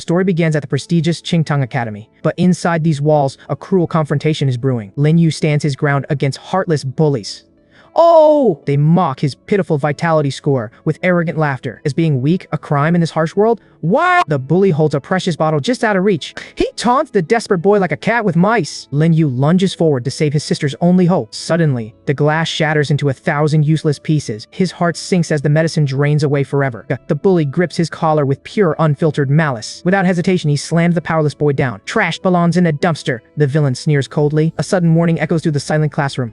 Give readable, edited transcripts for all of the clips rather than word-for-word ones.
Story begins at the prestigious Qingtang Academy, but inside these walls, a cruel confrontation is brewing. Lin Yu stands his ground against heartless bullies. Oh! They mock his pitiful vitality score with arrogant laughter. Is being weak a crime in this harsh world? Wow! The bully holds a precious bottle just out of reach. He taunts the desperate boy like a cat with mice. Lin Yu lunges forward to save his sister's only hope. Suddenly, the glass shatters into 1,000 useless pieces. His heart sinks as the medicine drains away forever. The bully grips his collar with pure, unfiltered malice. Without hesitation, he slams the powerless boy down. Trash belongs in a dumpster, the villain sneers coldly. A sudden warning echoes through the silent classroom.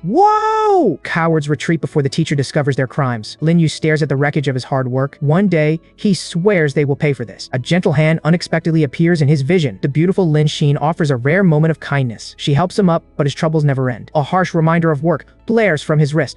Whoa! Cowards retreat before the teacher discovers their crimes. Lin Yu stares at the wreckage of his hard work. One day, he swears they will pay for this. A gentle hand unexpectedly appears in his vision. The beautiful Lin Xin offers a rare moment of kindness. She helps him up, but his troubles never end. A harsh reminder of work blares from his wrist.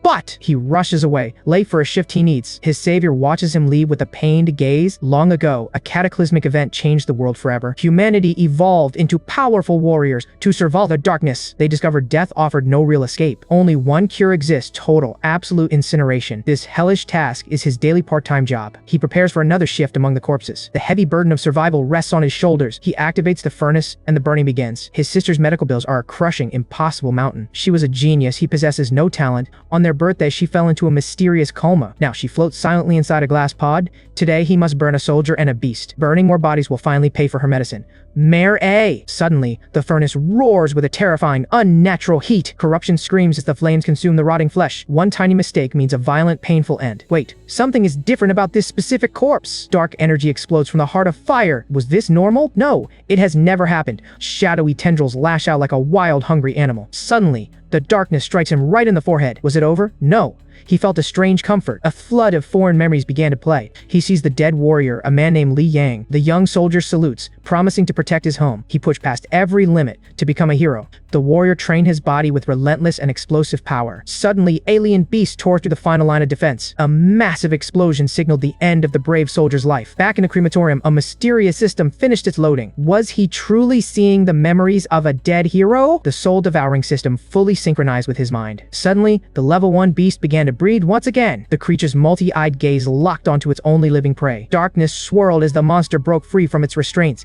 But he rushes away, late for a shift he needs. His savior watches him leave with a pained gaze. Long ago, a cataclysmic event changed the world forever. Humanity evolved into powerful warriors to survive the darkness. They discovered death offered no real escape. Only one cure exists: total, absolute incineration. This hellish task is his daily part-time job. He prepares for another shift among the corpses. The heavy burden of survival rests on his shoulders. He activates the furnace, and the burning begins. His sister's medical bills are a crushing, impossible mountain. She was a genius. He possesses no talent. On their birthday, she fell into a mysterious coma. Now she floats silently inside a glass pod. Today, he must burn a soldier and a beast. Burning more bodies will finally pay for her medicine. Mare A! Suddenly, the furnace roars with a terrifying, unnatural heat. Corruption screams as the flames consume the rotting flesh. One tiny mistake means a violent, painful end. Wait, something is different about this specific corpse. Dark energy explodes from the heart of fire. Was this normal? No, it has never happened. Shadowy tendrils lash out like a wild, hungry animal. Suddenly, the darkness strikes him right in the forehead. Was it over? No. He felt a strange comfort. A flood of foreign memories began to play. He sees the dead warrior, a man named Li Yang. The young soldier salutes, promising to protect his home. He pushed past every limit to become a hero. The warrior trained his body with relentless and explosive power. Suddenly, alien beasts tore through the final line of defense. A massive explosion signaled the end of the brave soldier's life. Back in the crematorium, a mysterious system finished its loading. Was he truly seeing the memories of a dead hero? The soul-devouring system fully synchronized with his mind. Suddenly, the level 1 beast began to breathe once again. The creature's multi-eyed gaze locked onto its only living prey. Darkness swirled as the monster broke free from its restraints.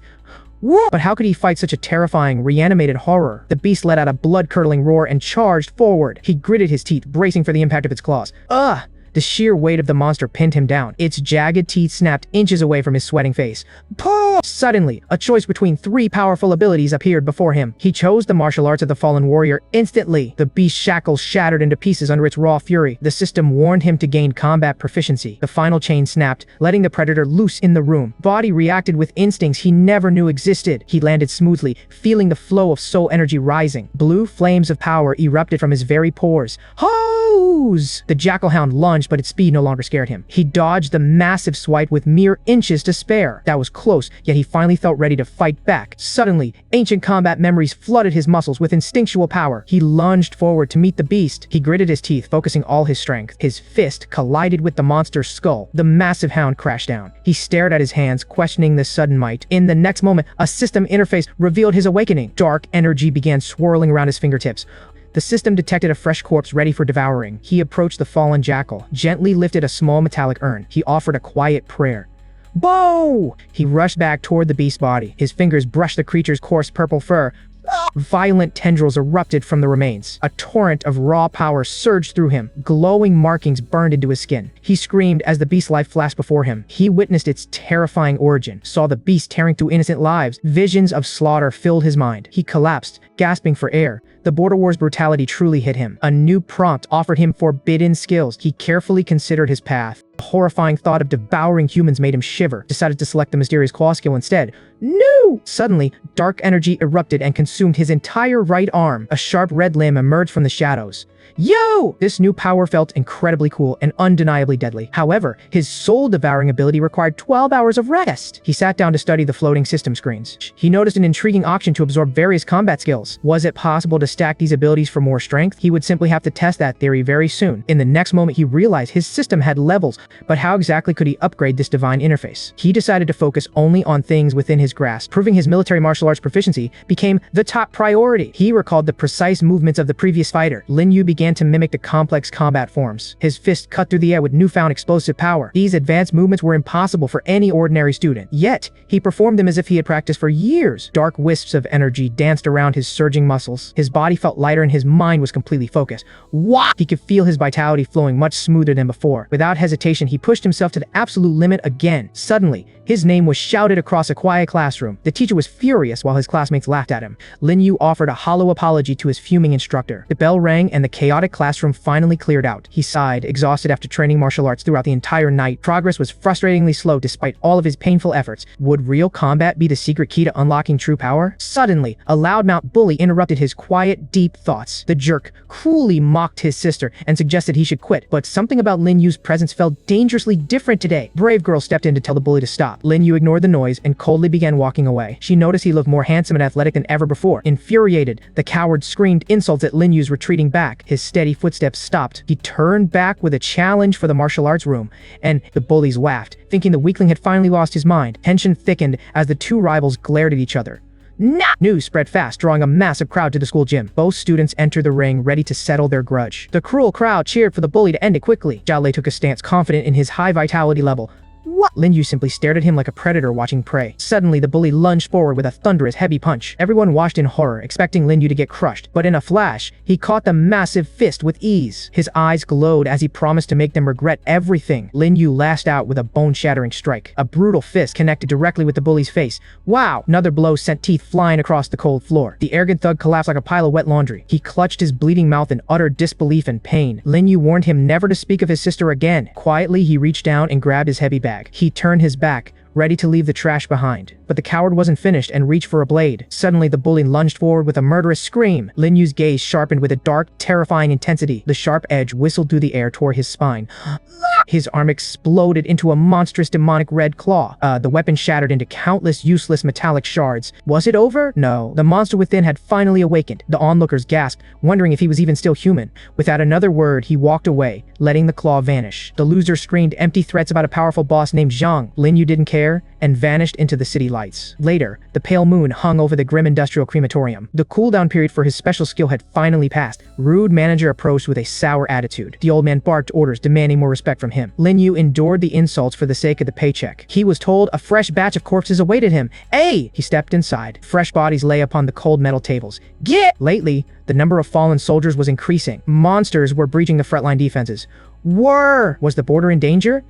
Whoa! But how could he fight such a terrifying, reanimated horror? The beast let out a blood-curdling roar and charged forward. He gritted his teeth, bracing for the impact of its claws. Ugh! The sheer weight of the monster pinned him down. Its jagged teeth snapped inches away from his sweating face. Puh! Suddenly, a choice between 3 powerful abilities appeared before him. He chose the martial arts of the fallen warrior instantly. The beast's shackles shattered into pieces under its raw fury. The system warned him to gain combat proficiency. The final chain snapped, letting the predator loose in the room. Body reacted with instincts he never knew existed. He landed smoothly, feeling the flow of soul energy rising. Blue flames of power erupted from his very pores. Hose! The jackal hound lunged, but its speed no longer scared him. He dodged the massive swipe with mere inches to spare. That was close, yet he finally felt ready to fight back. Suddenly, ancient combat memories flooded his muscles with instinctual power. He lunged forward to meet the beast. He gritted his teeth, focusing all his strength. His fist collided with the monster's skull. The massive hound crashed down. He stared at his hands, questioning this sudden might. In the next moment, a system interface revealed his awakening. Dark energy began swirling around his fingertips. The system detected a fresh corpse ready for devouring. He approached the fallen jackal, gently lifted a small metallic urn. He offered a quiet prayer. Bo! He rushed back toward the beast's body. His fingers brushed the creature's coarse purple fur. Violent tendrils erupted from the remains. A torrent of raw power surged through him. Glowing markings burned into his skin. He screamed as the beast's life flashed before him. He witnessed its terrifying origin, saw the beast tearing through innocent lives. Visions of slaughter filled his mind. He collapsed, gasping for air. The Border War's brutality truly hit him. A new prompt offered him forbidden skills. He carefully considered his path. The horrifying thought of devouring humans made him shiver. Decided to select the mysterious claw skill instead. No! Suddenly, dark energy erupted and consumed his entire right arm. A sharp red limb emerged from the shadows. Yo! This new power felt incredibly cool and undeniably deadly. However, his soul-devouring ability required 12 hours of rest. He sat down to study the floating system screens. He noticed an intriguing option to absorb various combat skills. Was it possible to stack these abilities for more strength? He would simply have to test that theory very soon. In the next moment, he realized his system had levels, but how exactly could he upgrade this divine interface? He decided to focus only on things within his grasp. Proving his military martial arts proficiency became the top top priority. He recalled the precise movements of the previous fighter. Lin Yu began to mimic the complex combat forms. His fist cut through the air with newfound explosive power. These advanced movements were impossible for any ordinary student. Yet, he performed them as if he had practiced for years. Dark wisps of energy danced around his surging muscles. His body felt lighter and his mind was completely focused. What? He could feel his vitality flowing much smoother than before. Without hesitation, he pushed himself to the absolute limit again. Suddenly, his name was shouted across a quiet classroom. The teacher was furious while his classmates laughed at him. Lin Yu offered a hollow apology to his fuming instructor. The bell rang and the chaotic classroom finally cleared out. He sighed, exhausted after training martial arts throughout the entire night. Progress was frustratingly slow despite all of his painful efforts. Would real combat be the secret key to unlocking true power? Suddenly, a loudmouth bully interrupted his quiet, deep thoughts. The jerk cruelly mocked his sister and suggested he should quit, but something about Lin Yu's presence felt dangerously different today. Brave girl stepped in to tell the bully to stop. Lin Yu ignored the noise and coldly began walking away. She noticed he looked more handsome and athletic than ever before. Infuriated, the coward screamed insults at Lin Yu's retreating back. His steady footsteps stopped. He turned back with a challenge for the martial arts room, and the bullies laughed, thinking the weakling had finally lost his mind. Tension thickened as the two rivals glared at each other. News spread fast, drawing a massive crowd to the school gym. Both students entered the ring, ready to settle their grudge. The cruel crowd cheered for the bully to end it quickly. Zhao Lei took a stance, confident in his high vitality level. What? Lin Yu simply stared at him like a predator watching prey. Suddenly, the bully lunged forward with a thunderous, heavy punch. Everyone watched in horror, expecting Lin Yu to get crushed. But in a flash, he caught the massive fist with ease. His eyes glowed as he promised to make them regret everything. Lin Yu lashed out with a bone-shattering strike. A brutal fist connected directly with the bully's face. Wow! Another blow sent teeth flying across the cold floor. The arrogant thug collapsed like a pile of wet laundry. He clutched his bleeding mouth in utter disbelief and pain. Lin Yu warned him never to speak of his sister again. Quietly, he reached down and grabbed his heavy bag. He turned his back, ready to leave the trash behind. But the coward wasn't finished and reached for a blade. Suddenly, the bully lunged forward with a murderous scream. Lin Yu's gaze sharpened with a dark, terrifying intensity. The sharp edge whistled through the air toward his spine. His arm exploded into a monstrous demonic red claw. The weapon shattered into countless useless metallic shards. Was it over? No. The monster within had finally awakened. The onlookers gasped, wondering if he was even still human. Without another word, he walked away, letting the claw vanish. The loser screamed empty threats about a powerful boss named Zhang. Lin Yu didn't care and vanished into the city lights. Later, the pale moon hung over the grim industrial crematorium. The cooldown period for his special skill had finally passed. Rude manager approached with a sour attitude. The old man barked orders, demanding more respect from him. Lin Yu endured the insults for the sake of the paycheck. He was told a fresh batch of corpses awaited him. Hey! He stepped inside. Fresh bodies lay upon the cold metal tables. Get! Lately, the number of fallen soldiers was increasing. Monsters were breaching the frontline defenses. Was the border in danger?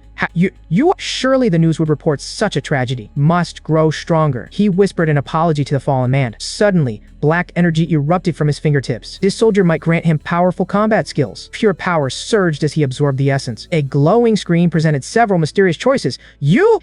Surely the news would report such a tragedy. Must grow stronger. He whispered an apology to the fallen man. Suddenly, black energy erupted from his fingertips. This soldier might grant him powerful combat skills. Pure power surged as he absorbed the essence. A glowing screen presented several mysterious choices.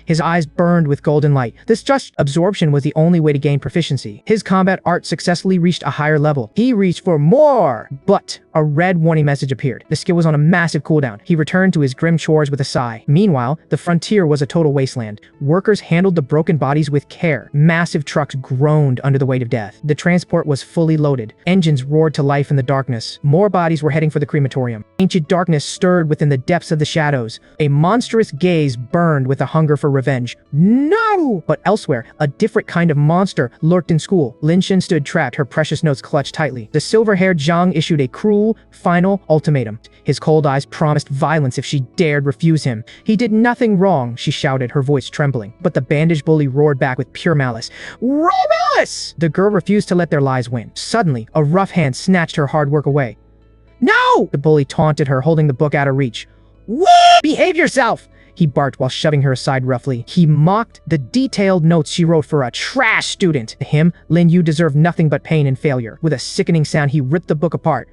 His eyes burned with golden light. This just absorption was the only way to gain proficiency. His combat art successfully reached a higher level. He reached for more, but a red warning message appeared. The skill was on a massive cooldown. He returned to his grim chores with a sigh. Meanwhile, the frontier was a total wasteland. Workers handled the broken bodies with care. Massive trucks groaned under the weight of death. The transport was fully loaded. Engines roared to life in the darkness. More bodies were heading for the crematorium. Ancient darkness stirred within the depths of the shadows. A monstrous gaze burned with a hunger for revenge. No! But elsewhere, a different kind of monster lurked in school. Lin Shin stood trapped, her precious notes clutched tightly. The silver-haired Zhang issued a cruel, final ultimatum. His cold eyes promised violence if she dared refuse him. He did nothing wrong, she shouted, her voice trembling. But the bandaged bully roared back with pure malice. Malice! The girl refused to let their lies win. Suddenly, a rough hand snatched her hard work away. No! The bully taunted her, holding the book out of reach. What? Behave yourself! He barked while shoving her aside roughly. He mocked the detailed notes she wrote for a trash student. To him, Lin Yu deserved nothing but pain and failure. With a sickening sound, he ripped the book apart.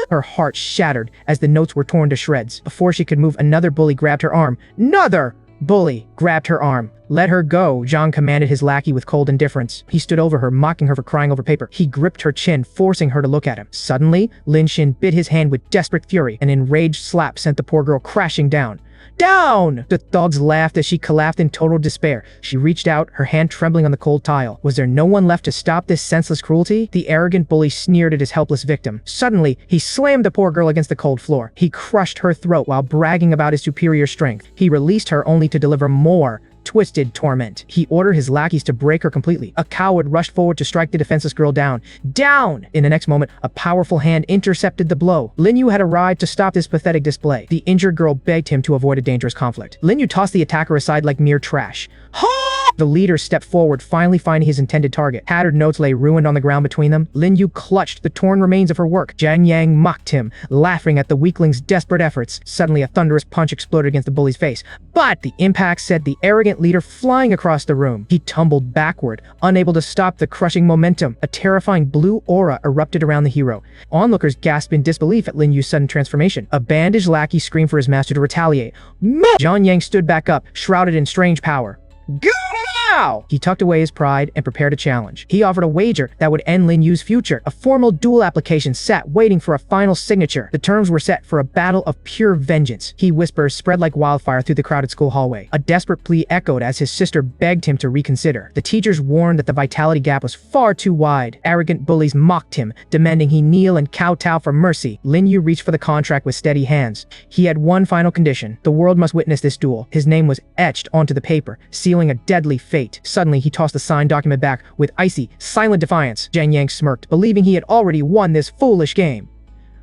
Her heart shattered as the notes were torn to shreds. Before she could move, another bully grabbed her arm. Another bully grabbed her arm. Let her go, Zhang commanded his lackey with cold indifference. He stood over her, mocking her for crying over paper. He gripped her chin, forcing her to look at him. Suddenly, Lin Shin bit his hand with desperate fury. An enraged slap sent the poor girl crashing down. Down! The thugs laughed as she collapsed in total despair. She reached out, her hand trembling on the cold tile. Was there no one left to stop this senseless cruelty? The arrogant bully sneered at his helpless victim. Suddenly, he slammed the poor girl against the cold floor. He crushed her throat while bragging about his superior strength. He released her only to deliver more twisted torment. He ordered his lackeys to break her completely. A coward rushed forward to strike the defenseless girl down. Down! In the next moment, a powerful hand intercepted the blow. Lin Yu had arrived to stop this pathetic display. The injured girl begged him to avoid a dangerous conflict. Lin Yu tossed the attacker aside like mere trash. The leader stepped forward, finally finding his intended target. Tattered notes lay ruined on the ground between them. Lin Yu clutched the torn remains of her work. Jiang Yang mocked him, laughing at the weakling's desperate efforts. Suddenly, a thunderous punch exploded against the bully's face. But the impact sent the arrogant leader flying across the room. He tumbled backward, unable to stop the crushing momentum. A terrifying blue aura erupted around the hero. Onlookers gasped in disbelief at Lin Yu's sudden transformation. A bandaged lackey screamed for his master to retaliate. Jiang Yang stood back up, shrouded in strange power. Go now! He tucked away his pride and prepared a challenge. He offered a wager that would end Lin Yu's future. A formal duel application sat waiting for a final signature. The terms were set for a battle of pure vengeance. His whispers spread like wildfire through the crowded school hallway. A desperate plea echoed as his sister begged him to reconsider. The teachers warned that the vitality gap was far too wide. Arrogant bullies mocked him, demanding he kneel and kowtow for mercy. Lin Yu reached for the contract with steady hands. He had one final condition. The world must witness this duel. His name was etched onto the paper, sealing a deadly fate. Suddenly, he tossed the signed document back with icy, silent defiance. Jiang Yang smirked, believing he had already won this foolish game.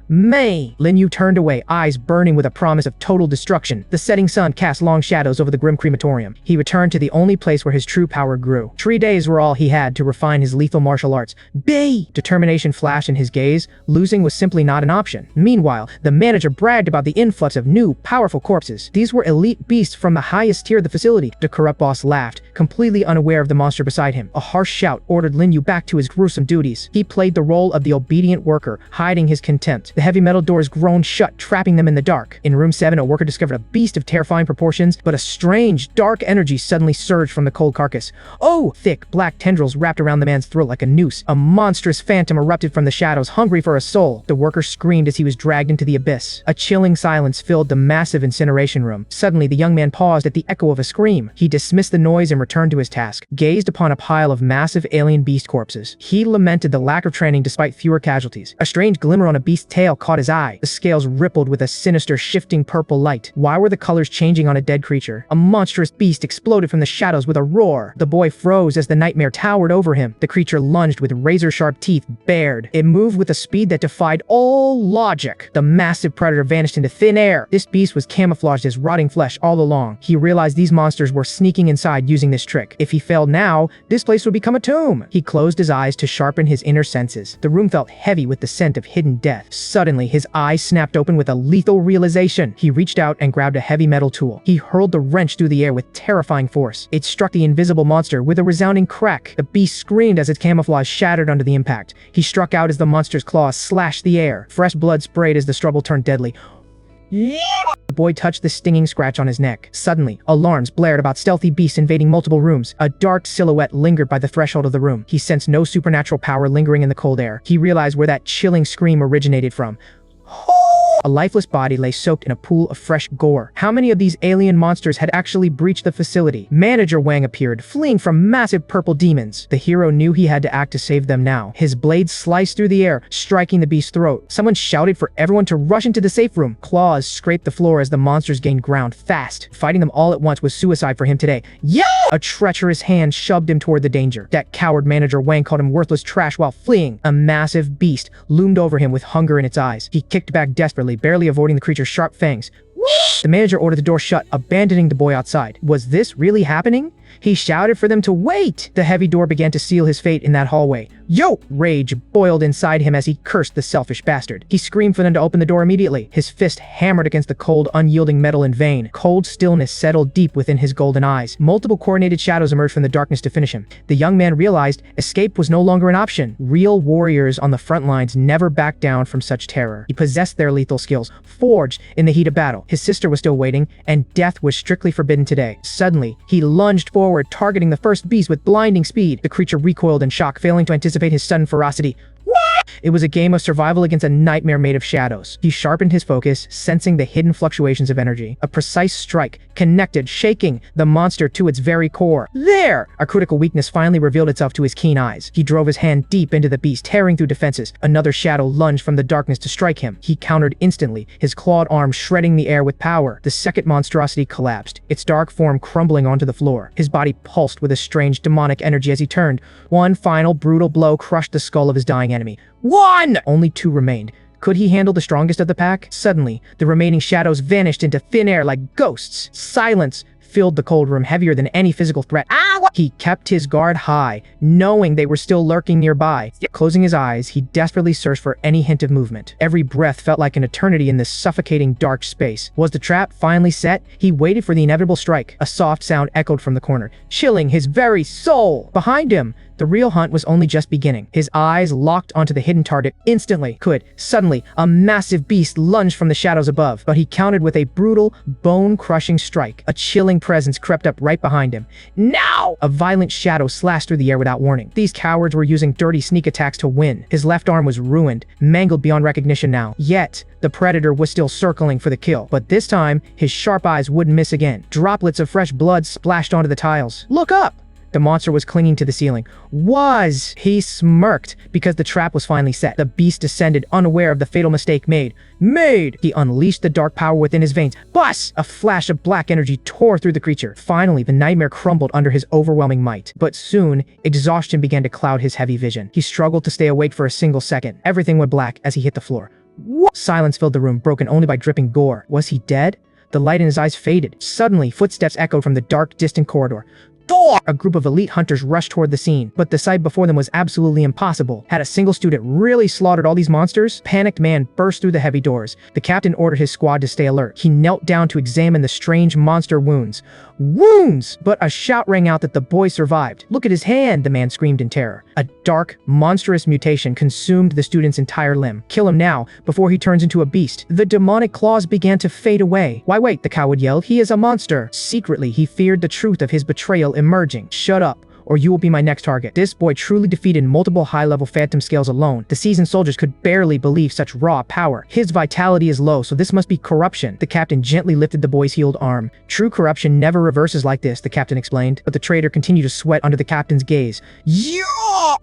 May! Lin Yu turned away, eyes burning with a promise of total destruction. The setting sun cast long shadows over the grim crematorium. He returned to the only place where his true power grew. 3 days were all he had to refine his lethal martial arts. Bay! Determination flashed in his gaze. Losing was simply not an option. Meanwhile, the manager bragged about the influx of new, powerful corpses. These were elite beasts from the highest tier of the facility. The corrupt boss laughed, completely unaware of the monster beside him. A harsh shout ordered Lin Yu back to his gruesome duties. He played the role of the obedient worker, hiding his contempt. The heavy metal doors groaned shut, trapping them in the dark. In room 7, a worker discovered a beast of terrifying proportions, but a strange, dark energy suddenly surged from the cold carcass. Oh! Thick, black tendrils wrapped around the man's throat like a noose. A monstrous phantom erupted from the shadows, hungry for a soul. The worker screamed as he was dragged into the abyss. A chilling silence filled the massive incineration room. Suddenly, the young man paused at the echo of a scream. He dismissed the noise and returned to his task. Gazed upon a pile of massive alien beast corpses. He lamented the lack of training despite fewer casualties. A strange glimmer on a beast's tail caught his eye. The scales rippled with a sinister, shifting purple light. Why were the colors changing on a dead creature? A monstrous beast exploded from the shadows with a roar. The boy froze as the nightmare towered over him. The creature lunged with razor-sharp teeth bared. It moved with a speed that defied all logic. The massive predator vanished into thin air. This beast was camouflaged as rotting flesh all along. He realized these monsters were sneaking inside using this trick. If he failed now, this place would become a tomb. He closed his eyes to sharpen his inner senses. The room felt heavy with the scent of hidden death. Suddenly, his eyes snapped open with a lethal realization. He reached out and grabbed a heavy metal tool. He hurled the wrench through the air with terrifying force. It struck the invisible monster with a resounding crack. The beast screamed as its camouflage shattered under the impact. He struck out as the monster's claws slashed the air. Fresh blood sprayed as the struggle turned deadly. The boy touched the stinging scratch on his neck. Suddenly, alarms blared about stealthy beasts invading multiple rooms. A dark silhouette lingered by the threshold of the room. He sensed no supernatural power lingering in the cold air. He realized where that chilling scream originated from. A lifeless body lay soaked in a pool of fresh gore. How many of these alien monsters had actually breached the facility? Manager Wang appeared, fleeing from massive purple demons. The hero knew he had to act to save them now. His blade sliced through the air, striking the beast's throat. Someone shouted for everyone to rush into the safe room. Claws scraped the floor as the monsters gained ground fast. Fighting them all at once was suicide for him today. Yeah! A treacherous hand shoved him toward the danger. That coward Manager Wang called him worthless trash while fleeing. A massive beast loomed over him with hunger in its eyes. He kicked back desperately, barely avoiding the creature's sharp fangs. The manager ordered the door shut, abandoning the boy outside. Was this really happening? He shouted for them to wait. The heavy door began to seal his fate in that hallway. Yo! Rage boiled inside him as he cursed the selfish bastard. He screamed for them to open the door immediately. His fist hammered against the cold, unyielding metal in vain. Cold stillness settled deep within his golden eyes. Multiple coordinated shadows emerged from the darkness to finish him. The young man realized escape was no longer an option. Real warriors on the front lines never backed down from such terror. He possessed their lethal skills, forged in the heat of battle. His sister was still waiting, and death was strictly forbidden today. Suddenly, he lunged forward, targeting the first beast with blinding speed. The creature recoiled in shock, failing to anticipate his sudden ferocity. It was a game of survival against a nightmare made of shadows. He sharpened his focus, sensing the hidden fluctuations of energy. A precise strike connected, shaking the monster to its very core. There! A critical weakness finally revealed itself to his keen eyes. He drove his hand deep into the beast, tearing through defenses. Another shadow lunged from the darkness to strike him. He countered instantly, his clawed arm shredding the air with power. The second monstrosity collapsed, its dark form crumbling onto the floor. His body pulsed with a strange demonic energy as he turned. One final brutal blow crushed the skull of his dying enemy. One! Only two remained. Could he handle the strongest of the pack? Suddenly, the remaining shadows vanished into thin air like ghosts. Silence filled the cold room, heavier than any physical threat. He kept his guard high, knowing they were still lurking nearby. Closing his eyes, he desperately searched for any hint of movement. Every breath felt like an eternity in this suffocating dark space. Was the trap finally set? He waited for the inevitable strike. A soft sound echoed from the corner, chilling his very soul. Behind him, the real hunt was only just beginning. His eyes locked onto the hidden target instantly. Suddenly, a massive beast lunged from the shadows above, but he countered with a brutal, bone-crushing strike. A chilling presence crept up right behind him. Now! A violent shadow slashed through the air without warning. These cowards were using dirty sneak attacks to win. His left arm was ruined, mangled beyond recognition now. Yet, the predator was still circling for the kill. But this time, his sharp eyes wouldn't miss again. Droplets of fresh blood splashed onto the tiles. Look up! The monster was clinging to the ceiling. He smirked because the trap was finally set. The beast descended, unaware of the fatal mistake made. He unleashed the dark power within his veins. Bus! A flash of black energy tore through the creature. Finally, the nightmare crumbled under his overwhelming might. But soon, exhaustion began to cloud his heavy vision. He struggled to stay awake for a single second. Everything went black as he hit the floor. Silence filled the room, broken only by dripping gore. Was he dead? The light in his eyes faded. Suddenly, footsteps echoed from the dark, distant corridor. A group of elite hunters rushed toward the scene, but the sight before them was absolutely impossible. Had a single student really slaughtered all these monsters? Panicked man burst through the heavy doors. The captain ordered his squad to stay alert. He knelt down to examine the strange monster wounds. But a shout rang out that the boy survived. Look at his hand, the man screamed in terror. A dark, monstrous mutation consumed the student's entire limb. Kill him now, before he turns into a beast. The demonic claws began to fade away. Why wait, the coward yelled. He is a monster. Secretly, he feared the truth of his betrayal emerging. Shut up, or you will be my next target. This boy truly defeated multiple high-level phantom scales alone. The seasoned soldiers could barely believe such raw power. His vitality is low, so this must be corruption. The captain gently lifted the boy's healed arm. True corruption never reverses like this, the captain explained. But the traitor continued to sweat under the captain's gaze.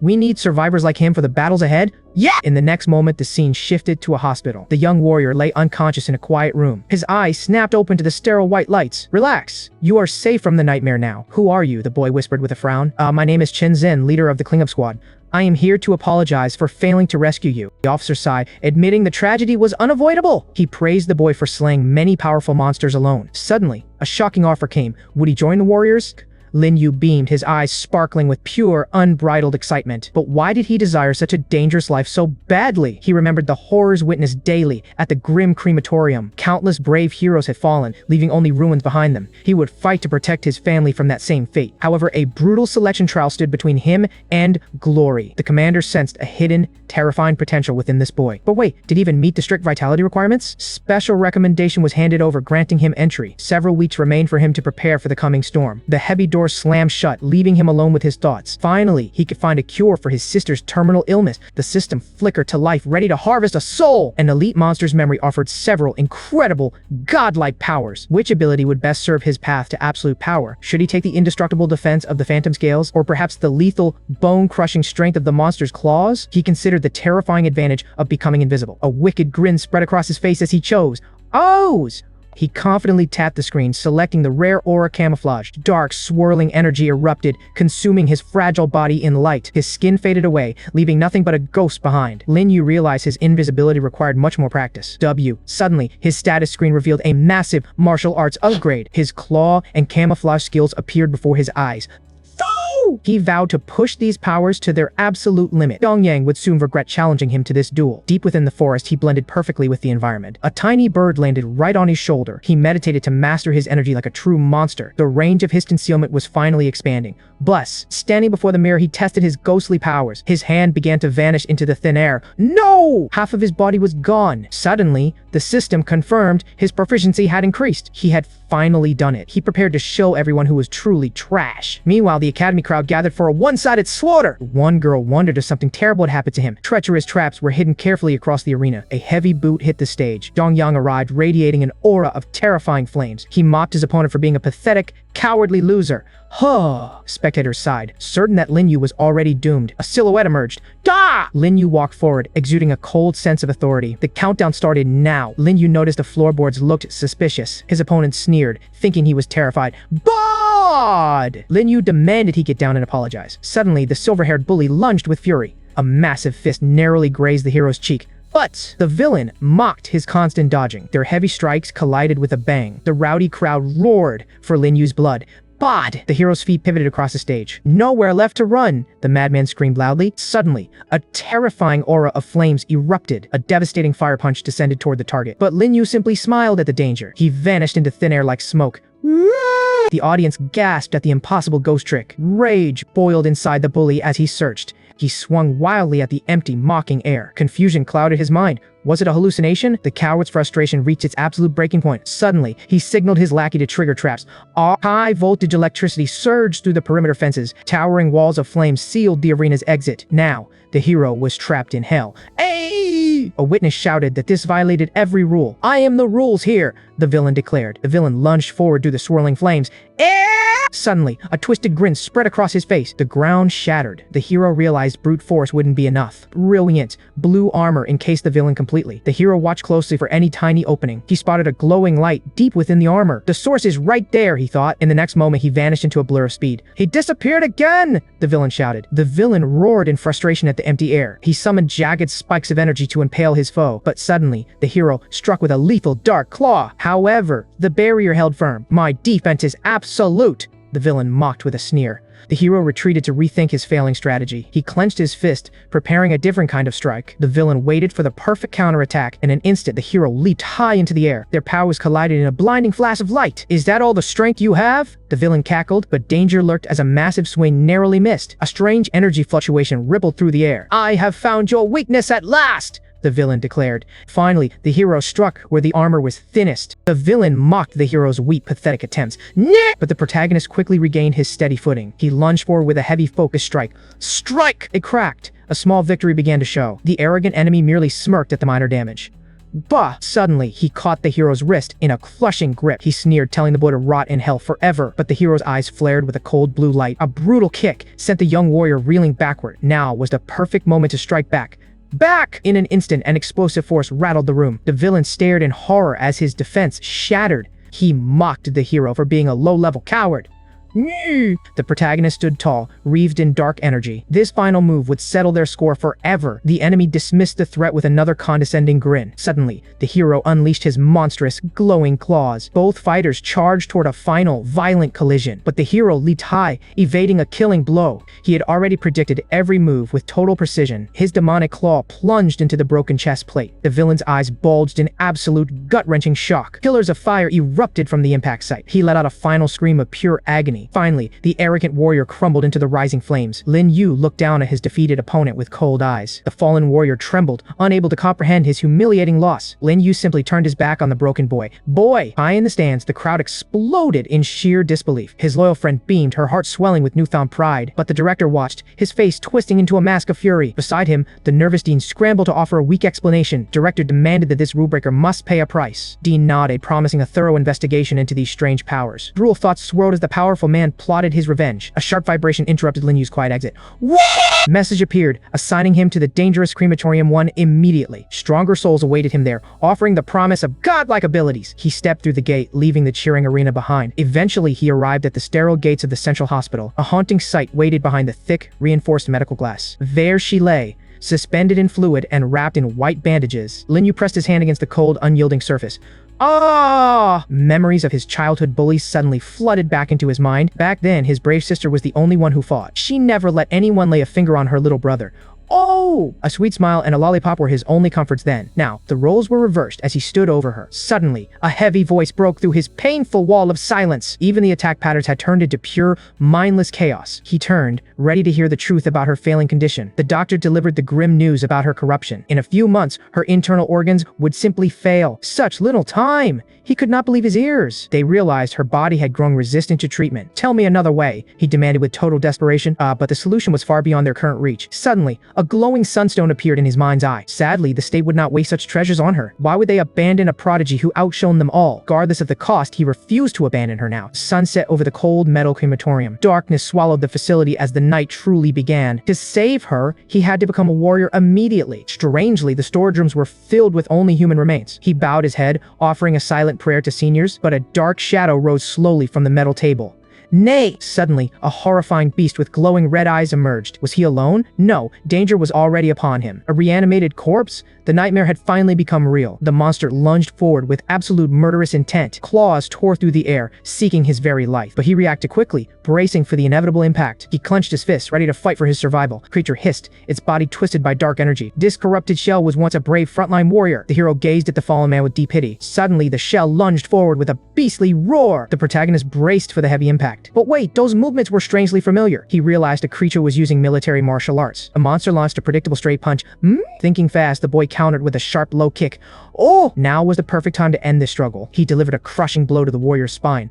We need survivors like him for the battles ahead. In the next moment, the scene shifted to a hospital. The young warrior lay unconscious in a quiet room. His eyes snapped open to the sterile white lights. Relax. You are safe from the nightmare now. Who are you? The boy whispered with a frown. My name is Chen Zhen, leader of the cleanup squad. I am here to apologize for failing to rescue you. The officer sighed, admitting the tragedy was unavoidable. He praised the boy for slaying many powerful monsters alone. Suddenly, a shocking offer came. Would he join the warriors? Lin Yu beamed, his eyes sparkling with pure, unbridled excitement. But why did he desire such a dangerous life so badly? He remembered the horrors witnessed daily at the grim crematorium. Countless brave heroes had fallen, leaving only ruins behind them. He would fight to protect his family from that same fate. However, a brutal selection trial stood between him and glory. The commander sensed a hidden, terrifying potential within this boy. But wait, did he even meet the strict vitality requirements? Special recommendation was handed over, granting him entry. Several weeks remained for him to prepare for the coming storm. The heavy door slammed shut, leaving him alone with his thoughts. Finally, he could find a cure for his sister's terminal illness. The system flickered to life, ready to harvest a soul. An elite monster's memory offered several incredible, godlike powers. Which ability would best serve his path to absolute power? Should he take the indestructible defense of the phantom scales, or perhaps the lethal, bone-crushing strength of the monster's claws? He considered the terrifying advantage of becoming invisible. A wicked grin spread across his face as he chose O's. He confidently tapped the screen, selecting the rare aura camouflage. Dark, swirling energy erupted, consuming his fragile body in light. His skin faded away, leaving nothing but a ghost behind. Lin Yu realized his invisibility required much more practice. Suddenly, his status screen revealed a massive martial arts upgrade. His claw and camouflage skills appeared before his eyes. He vowed to push these powers to their absolute limit. Dongyang would soon regret challenging him to this duel. Deep within the forest, he blended perfectly with the environment. A tiny bird landed right on his shoulder. He meditated to master his energy like a true monster. The range of his concealment was finally expanding. Standing before the mirror, he tested his ghostly powers. His hand began to vanish into the thin air. No! Half of his body was gone. Suddenly, the system confirmed his proficiency had increased. He had finally done it. He prepared to show everyone who was truly trash. Meanwhile, the academy crowd crowd gathered for a one-sided slaughter. One girl wondered if something terrible had happened to him. Treacherous traps were hidden carefully across the arena. A heavy boot hit the stage. Dongyang arrived, radiating an aura of terrifying flames. He mocked his opponent for being a pathetic, cowardly loser. Huh. Spectators sighed, certain that Lin Yu was already doomed. A silhouette emerged. Da! Lin Yu walked forward, exuding a cold sense of authority. The countdown started now. Lin Yu noticed the floorboards looked suspicious. His opponent sneered, thinking he was terrified. God! Lin Yu demanded he get down and apologize. Suddenly, the silver-haired bully lunged with fury. A massive fist narrowly grazed the hero's cheek. But the villain mocked his constant dodging. Their heavy strikes collided with a bang. The rowdy crowd roared for Lin Yu's blood. Bod! The hero's feet pivoted across the stage. Nowhere left to run, the madman screamed loudly. Suddenly, a terrifying aura of flames erupted. A devastating fire punch descended toward the target. But Lin Yu simply smiled at the danger. He vanished into thin air like smoke. The audience gasped at the impossible ghost trick. Rage boiled inside the bully as he searched. He swung wildly at the empty, mocking air. Confusion clouded his mind. Was it a hallucination? The coward's frustration reached its absolute breaking point. Suddenly, he signaled his lackey to trigger traps. High-voltage electricity surged through the perimeter fences. Towering walls of flames sealed the arena's exit. Now, the hero was trapped in hell. Hey! A witness shouted that this violated every rule. I am the rules here, the villain declared. The villain lunged forward through the swirling flames. Suddenly, a twisted grin spread across his face. The ground shattered. The hero realized brute force wouldn't be enough. Brilliant. Blue armor encased the villain completely. The hero watched closely for any tiny opening. He spotted a glowing light deep within the armor. The source is right there, he thought. In the next moment, he vanished into a blur of speed. He disappeared again! The villain shouted. The villain roared in frustration at the empty air. He summoned jagged spikes of energy to impale his foe. But suddenly, the hero struck with a lethal dark claw. However, the barrier held firm. My defense is absolute, the villain mocked with a sneer. The hero retreated to rethink his failing strategy. He clenched his fist, preparing a different kind of strike. The villain waited for the perfect counterattack. In an instant, the hero leaped high into the air. Their powers collided in a blinding flash of light. Is that all the strength you have? The villain cackled, but danger lurked as a massive swing narrowly missed. A strange energy fluctuation rippled through the air. I have found your weakness at last, the villain declared. Finally, the hero struck where the armor was thinnest. The villain mocked the hero's weak, pathetic attempts. But the protagonist quickly regained his steady footing. He lunged forward with a heavy focused strike. Strike! It cracked. A small victory began to show. The arrogant enemy merely smirked at the minor damage. Bah! Suddenly, he caught the hero's wrist in a crushing grip. He sneered, telling the boy to rot in hell forever. But the hero's eyes flared with a cold blue light. A brutal kick sent the young warrior reeling backward. Now was the perfect moment to strike back. Back! In an instant, an explosive force rattled the room. The villain stared in horror as his defense shattered. He mocked the hero for being a low-level coward. The protagonist stood tall, wreathed in dark energy. This final move would settle their score forever. The enemy dismissed the threat with another condescending grin. Suddenly, the hero unleashed his monstrous, glowing claws. Both fighters charged toward a final, violent collision. But the hero leaped high, evading a killing blow. He had already predicted every move with total precision. His demonic claw plunged into the broken chest plate. The villain's eyes bulged in absolute, gut-wrenching shock. Pillars of fire erupted from the impact site. He let out a final scream of pure agony. Finally, the arrogant warrior crumbled into the rising flames. Lin Yu looked down at his defeated opponent with cold eyes. The fallen warrior trembled, unable to comprehend his humiliating loss. Lin Yu simply turned his back on the broken boy. High in the stands, the crowd exploded in sheer disbelief. His loyal friend beamed, her heart swelling with newfound pride. But the director watched, his face twisting into a mask of fury. Beside him, the nervous Dean scrambled to offer a weak explanation. Director demanded that this rule-breaker must pay a price. Dean nodded, promising a thorough investigation into these strange powers. Cruel thoughts swirled as the powerful man plotted his revenge. A sharp vibration interrupted Lin Yu's quiet exit. Message appeared, assigning him to the dangerous crematorium 1 immediately. Stronger souls awaited him there, offering the promise of godlike abilities. He stepped through the gate, leaving the cheering arena behind. Eventually, he arrived at the sterile gates of the central hospital. A haunting sight waited behind the thick, reinforced medical glass. There she lay, suspended in fluid and wrapped in white bandages. Lin Yu pressed his hand against the cold, unyielding surface. Memories of his childhood bullies suddenly flooded back into his mind. Back then, his brave sister was the only one who fought. She never let anyone lay a finger on her little brother. A sweet smile and a lollipop were his only comforts then. Now, the roles were reversed as he stood over her. Suddenly, a heavy voice broke through his painful wall of silence. Even the attack patterns had turned into pure, mindless chaos. He turned, ready to hear the truth about her failing condition. The doctor delivered the grim news about her corruption. In a few months, her internal organs would simply fail. Such little time! He could not believe his ears. They realized her body had grown resistant to treatment. "Tell me another way," he demanded with total desperation. But the solution was far beyond their current reach. Suddenly, a glowing sunstone appeared in his mind's eye. Sadly, the state would not waste such treasures on her. Why would they abandon a prodigy who outshone them all? Regardless of the cost, he refused to abandon her now. Sunset over the cold metal crematorium. Darkness swallowed the facility as the night truly began. To save her, he had to become a warrior immediately. Strangely, the storage rooms were filled with only human remains. He bowed his head, offering a silent prayer to seniors, but a dark shadow rose slowly from the metal table. Nay! Suddenly, a horrifying beast with glowing red eyes emerged. Was he alone? No, danger was already upon him. A reanimated corpse? The nightmare had finally become real. The monster lunged forward with absolute murderous intent. Claws tore through the air, seeking his very life. But he reacted quickly, bracing for the inevitable impact. He clenched his fists, ready to fight for his survival. The creature hissed, its body twisted by dark energy. This corrupted shell was once a brave frontline warrior. The hero gazed at the fallen man with deep pity. Suddenly, the shell lunged forward with a beastly roar. The protagonist braced for the heavy impact. But wait, those movements were strangely familiar. He realized a creature was using military martial arts. A monster launched a predictable straight punch. Thinking fast, the boy countered with a sharp low kick. Oh! Now was the perfect time to end this struggle. He delivered a crushing blow to the warrior's spine.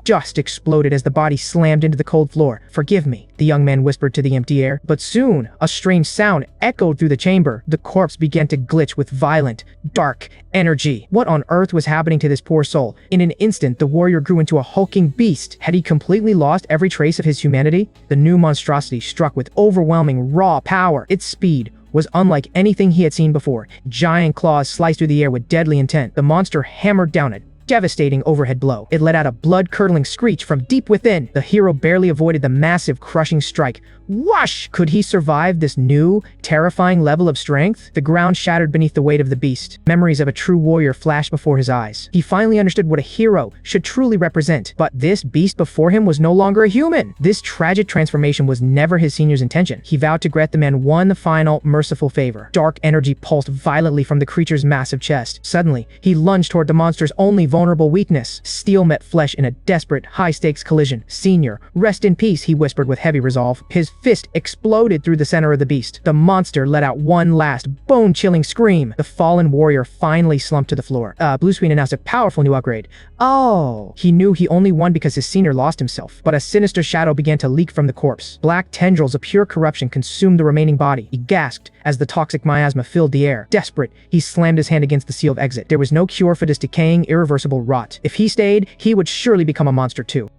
Just exploded as the body slammed into the cold floor. "Forgive me," the young man whispered to the empty air. But soon, a strange sound echoed through the chamber. The corpse began to glitch with violent, dark energy. What on earth was happening to this poor soul? In an instant, the warrior grew into a hulking beast. Had he completely lost every trace of his humanity? The new monstrosity struck with overwhelming, raw power. Its speed was unlike anything he had seen before. Giant claws sliced through the air with deadly intent. The monster hammered down a devastating overhead blow. It let out a blood-curdling screech from deep within. The hero barely avoided the massive, crushing strike. Whoosh! Could he survive this new, terrifying level of strength? The ground shattered beneath the weight of the beast. Memories of a true warrior flashed before his eyes. He finally understood what a hero should truly represent. But this beast before him was no longer a human. This tragic transformation was never his senior's intention. He vowed to grant the man one final, merciful favor. Dark energy pulsed violently from the creature's massive chest. Suddenly, he lunged toward the monster's only vulnerable weakness. Steel met flesh in a desperate, high-stakes collision. "Senior, rest in peace," he whispered with heavy resolve. His fist exploded through the center of the beast. The monster let out one last, bone-chilling scream. The fallen warrior finally slumped to the floor. Blue screen announced a powerful new upgrade. Oh! He knew he only won because his senior lost himself. But a sinister shadow began to leak from the corpse. Black tendrils of pure corruption consumed the remaining body. He gasped as the toxic miasma filled the air. Desperate, he slammed his hand against the seal of exit. There was no cure for this decaying, irreversible rot. If he stayed, he would surely become a monster too.